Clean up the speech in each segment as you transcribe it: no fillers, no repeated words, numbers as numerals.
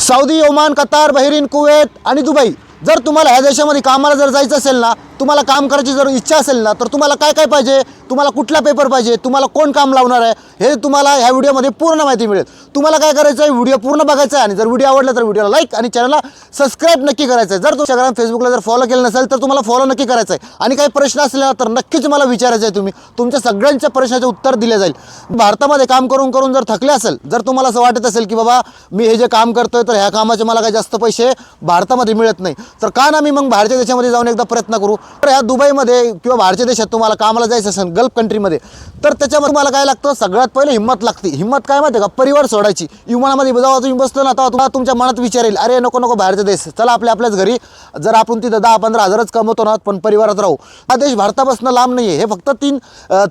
Saudi, Oman, Qatar, Bahrain, Kuwait आणि Dubai, जर तुम्हाला ह्या देशामध्ये कामाला जर जायचं असेल ना, तुम्हाला काम करायची जर इच्छा असेल ना, तर तुम्हाला काय काय पाहिजे, तुम्हाला कुठला पेपर पाहिजे, तुम्हाला कोण काम लावणार आहे, हे तुम्हाला ह्या व्हिडिओमध्ये पूर्ण माहिती मिळेल। तुम्हाला काय करायचं आहे, व्हिडिओ पूर्ण बघायचा आहे आणि जर व्हिडिओ आवडला तर व्हिडिओला लाईक आणि चॅनलला सबस्क्राईब नक्की करायचं आहे। जर तुम्ही इंस्टाग्राम, फेसबुकला जर फॉलो केलं नसेल तर तुम्हाला फॉलो नक्की करायचं आहे आणि काही प्रश्न असले तर नक्कीच मला विचारायचं आहे। तुम्ही तुमच्या सगळ्यांच्या प्रश्नाचे उत्तर दिले जाईल। भारतामध्ये काम करून करून जर थकले असेल, जर तुम्हाला असं वाटत असेल की बाबा मी हे जे काम करतोय तर ह्या कामाचे मला काही जास्त पैसे भारतामध्ये मिळत नाही, तर का ना मी मग बाहेरच्या देशामध्ये जाऊन एकदा प्रयत्न करू। तर ह्या दुबईमध्ये किंवा बाहेरच्या देशात तुम्हाला कामाला जायचं असेल, गल्फ कंट्रीमध्ये, तर त्याच्यामध्ये तुम्हाला काय लागतं, सगळ्यात पहिले हिंमत लागते। हिंमत काय माहिती आहे का, परिवार सोडायची। विमानामध्ये जेव्हा तुम्ही बसलो ना, तेव्हा तुम्हाला तुमच्या मनात विचार येईल, अरे नको नको बाहेरचा देश, चला आपल्याच घरी। जर आपण तिथं 10-15 हजारच कमवतो ना, पण परिवारात राहू। हा देश भारतापासून लांब नाही आहे, हे फक्त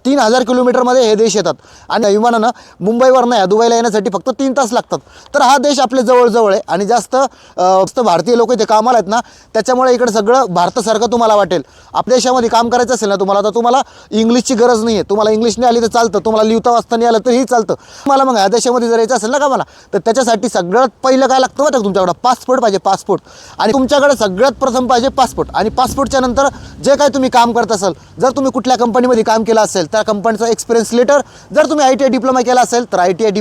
3,000 किलोमीटरमध्ये हे देश येतात आणि विमानानं मुंबईवर नाही दुबईला येण्यासाठी फक्त 3 तास लागतात। तर हा देश आपल्या जवळ आहे आणि जास्त भारतीय लोक इथे कामाला आहेत ना, त्याच्यामुळे इकडे सगळं भारतासारखं तुम्हाला वाटेल। आपल्या देशामध्ये काम करायचं असेल ना तुम्हाला, तर तुम्हाला इंग्लिशची गरज नाही आहे। तुम्हाला इंग्लिश नाही आली तर चालतं, तुम्हाला लिहिता वाचता नाही आलं तरीही चालतं। तुम्हाला मग ह्या देशामध्ये जर यायचं असेल ना कामाला, तर त्याच्यासाठी सगळ्यात पहिलं काय लागतं माहिती आहे, तुमच्याकडे पासपोर्ट पाहिजे, पासपोर्ट। आणि तुमच्याकडे सगळ्यात प्रथम पाहिजे पासपोर्ट। आणि पासपोर्टच्या नंतर जे काही तुम्ही काम करत असाल, जर तुम्ही कुठल्या कंपनीमध्ये काम केलं असेल त्या कंपनीचा एक्सपिरियन्स लेटर, जर तुम्ही ITI डिप्लोमा केला असेल तर ITI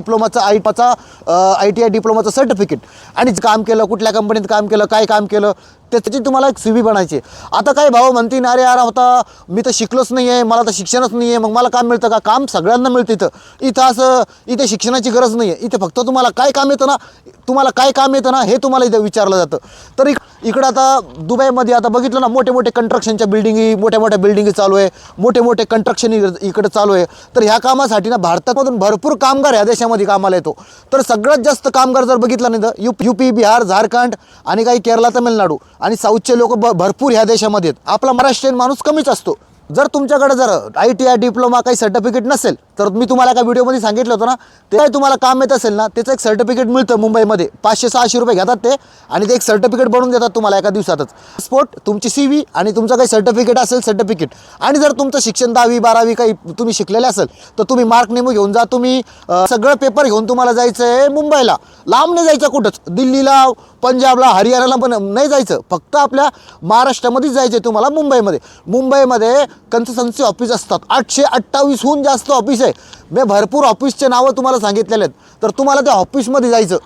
डिप्लोमाचं सर्टिफिकेट, आणि काम केलं, कुठल्या कंपनीत काम केलं, काय काम केलं, त्याची तुम्हाला एक CV बनायची। आता काही भाऊ म्हणतील, अरे यार होता मी तर शिकलोच नाही आहे, मला तर शिक्षणच नाही आहे, मग मला काम मिळतं का? काम सगळ्यांना मिळतं इथं इथे शिक्षणाची गरज नाही आहे। इथे फक्त तुम्हाला काय काम येतं ना, हे तुम्हाला इथं विचारलं जातं। तर इकडं आता दुबईमध्ये आता बघितलं ना, मोठे मोठे कंस्ट्रक्शनच्या बिल्डिंगी, मोठ्या बिल्डिंगी चालू आहे, मोठे कंस्ट्रक्शन इकडे चालू आहे। तर ह्या कामासाठी ना भारतामधून भरपूर कामगार ह्या देशामध्ये कामाला येतो। तर सगळ्यात जास्त कामगार जर बघितलं नाही तर UP, बिहार, झारखंड आणि काही केरला, तामिळनाडू आणि साऊथचे लोक भरपूर ह्या देशामध्ये आहेत। आपला महाराष्ट्रीयन माणूस कमीच असतो। जर तुमच्याकडे जर ITI डिप्लोमा काही सर्टिफिकेट नसेल, तर मी तुम्हाला एका व्हिडिओमध्ये सांगितलं होतं ना, ते काही तुम्हाला काम येत असेल ना, त्याचं एक सर्टिफिकेट मिळतं मुंबईमध्ये। 500-600 रुपये घेतात ते आणि ते एक सर्टिफिकेट बनवून देतात तुम्हाला एका दिवसातच। पासपोर्ट, तुमची CV आणि तुमचं काही सर्टिफिकेट असेल सर्टिफिकेट, आणि जर तुमचं शिक्षण 10वी-12वी काही तुम्ही शिकलेले असेल तर तुम्ही मार्क नेमू घेऊन जा। तुम्ही सगळं पेपर घेऊन तुम्हाला जायचं आहे मुंबईला। लांब नाही जायचं कुठंच, दिल्लीला, पंजाबला, हरियाणाला पण नाही जायचं, फक्त आपल्या महाराष्ट्रामध्येच जायचं आहे तुम्हाला। मुंबईमध्ये कन्सल्टन्सी ऑफिस असतात, 828हून जास्त ऑफिस आहे। मी भरपूर ऑफिसचे नावं तुम्हाला सांगितलेले आहेत, तर तुम्हाला त्या ऑफिसमध्ये जायचं।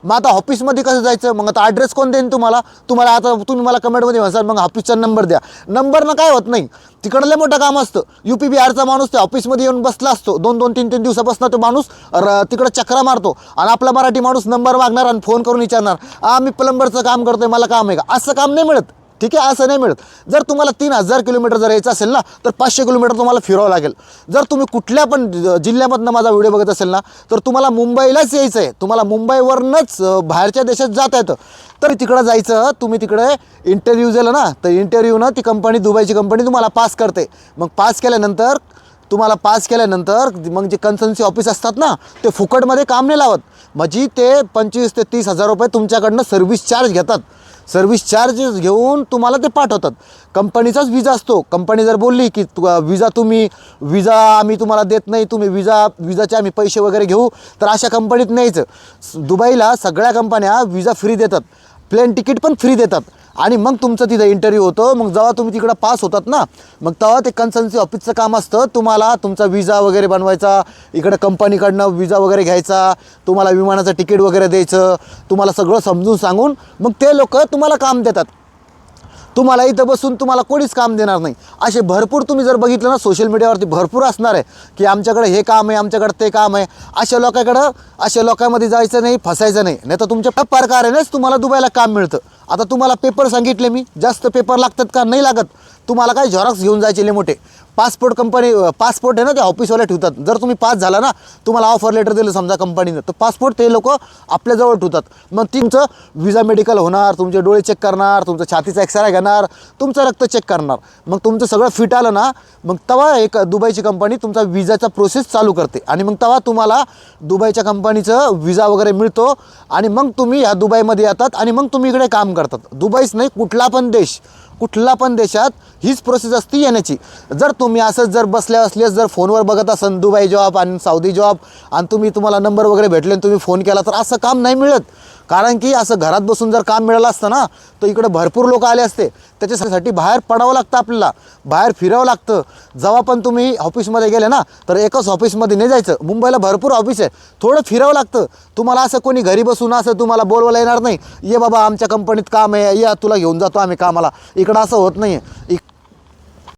मग आता ऑफिसमध्ये कसं जायचं, मग आता ॲड्रेस कोण देईन तुम्हाला आता तुम्ही मला कमेंटमध्ये म्हणसाल मग ऑफिसचा नंबर द्या। नंबरनं काय होत नाही, तिकडलं मोठं काम असतं। UP, बिहारचा माणूस त्या ऑफिसमध्ये येऊन बसला असतो, 2-2, 3-3 दिवसापासून तो माणूस तिकडं चक्रा मारतो, आणि आपला मराठी माणूस नंबर मागणार आणि फोन करून विचारणार, मी प्लंबरचं काम करतोय, मला काम आहे का? असं काम नाही मिळत, ठीक आहे, असं नाही मिळत। जर तुम्हाला 3,000 किलोमीटर जर यायचं असेल ना, तर 500 किलोमीटर तुम्हाला फिरावं लागेल। जर तुम्ही कुठल्या पण जिल्ह्यामधनं माझा व्हिडिओ बघत असेल ना, तर तुम्हाला मुंबईलाच यायचं आहे। तुम्हाला मुंबईवरनंच बाहेरच्या देशात जाता येतं, तर तिकडं जायचं। तुम्ही तिकडे इंटरव्ह्यू दिलं ना, तर इंटरव्ह्यूनं ती कंपनी, दुबईची कंपनी तुम्हाला पास करते। मग पास केल्यानंतर मग जे कन्सल्टन्सी ऑफिस असतात ना, ते फुकटमध्ये काम नाही लावत। म्हणजे ते 25,000 ते 30,000 रुपये तुमच्याकडनं सर्व्हिस चार्ज घेतात। सर्व्हिस चार्जेस घेऊन तुम्हाला ते पाठवतात। कंपनीचाच विजा असतो। कंपनी जर बोलली की विजा आम्ही तुम्हाला देत नाही, तुम्ही विजाचे आम्ही पैसे वगैरे घेऊ, तर अशा कंपनीत न्यायचं। दुबईला सगळ्या कंपन्या विजा फ्री देतात, प्लेन तिकीट पण फ्री देतात, आणि मग तुमचं तिथं इंटरव्ह्यू होतो। मग जेव्हा तुम्ही तिकडं पास होतात ना, मग तेव्हा ते कन्सल्टन्सी ऑफिसचं काम असतं, तुम्हाला तुमचा विजा वगैरे बनवायचा, इकडं कंपनीकडनं विजा वगैरे घ्यायचा, तुम्हाला विमानाचं तिकीट वगैरे द्यायचं, तुम्हाला सगळं समजून सांगून मग ते लोक तुम्हाला काम देतात। तुम्हाला इथं बसून तुम्हाला कोणीच काम देणार नाही। असे भरपूर तुम्ही जर बघितलं ना, सोशल मीडियावरती भरपूर असणार आहे की आमच्याकडे हे काम आहे, आमच्याकडे ते काम आहे। अशा लोकांमध्ये जायचं नाही, फसायचं नाही, नाही तर तुमच्या प्रकारेनेच तुम्हाला दुबईला काम मिळतं। आता तुम्हाला पेपर सांगितले मी, जास्त पेपर लागतात का? नाही लागत। तुम्हाला काय झेरॉक्स घेऊन जायचे मोठे। पासपोर्ट आहे ना, ते ऑफिसवाले ठेवतात। जर तुम्ही पास झाला ना, तुम्हाला ऑफर लेटर दिलं समजा कंपनीनं, तर पासपोर्ट ते लोक आपल्याजवळ ठेवतात। मग तुमचं विजा मेडिकल होणार, तुमचे डोळे चेक करणार, तुमचं छातीचा एक्सरे घेणार, तुमचं रक्त चेक करणार। मग तुमचं सगळं फिट आलं ना, मग तेव्हा एक दुबईची कंपनी तुमचा विजाचा प्रोसेस चालू करते, आणि मग तेव्हा तुम्हाला दुबईच्या कंपनीचं विजा वगैरे मिळतो, आणि मग तुम्ही ह्या दुबईमध्ये येतात आणि मग तुम्ही इकडे काम करतात। दुबईच नाही, कुठला पण देशात हीच प्रोसेस असते येण्याची। जर तुम्ही असंच जर बसल्यास जर फोनवर बघत असाल दुबई जॉब आणि सौदी जॉब, आणि तुम्हाला नंबर वगैरे भेटले आणि तुम्ही फोन केला, तर असं काम नाही मिळत। कारण की असं घरात बसून जर काम मिळालं असतं ना तर इकडे भरपूर लोक आले असते. त्याच्यासाठी बाहेर पडावं लागतं, आपल्याला बाहेर फिरावं लागतं. जेव्हा पण तुम्ही ऑफिसमध्ये गेले ना तर एकच ऑफिसमध्ये नाही जायचं, मुंबईला भरपूर ऑफिस आहे, थोडं फिरावं लागतं. तुम्हाला असं कोणी घरी बसून असं तुम्हाला बोलवायला येणार नाही, ये बाबा आमच्या कंपनीत काम आहे, या तुला घेऊन जातो आम्ही कामाला. इकडं असं होत नाही आहे.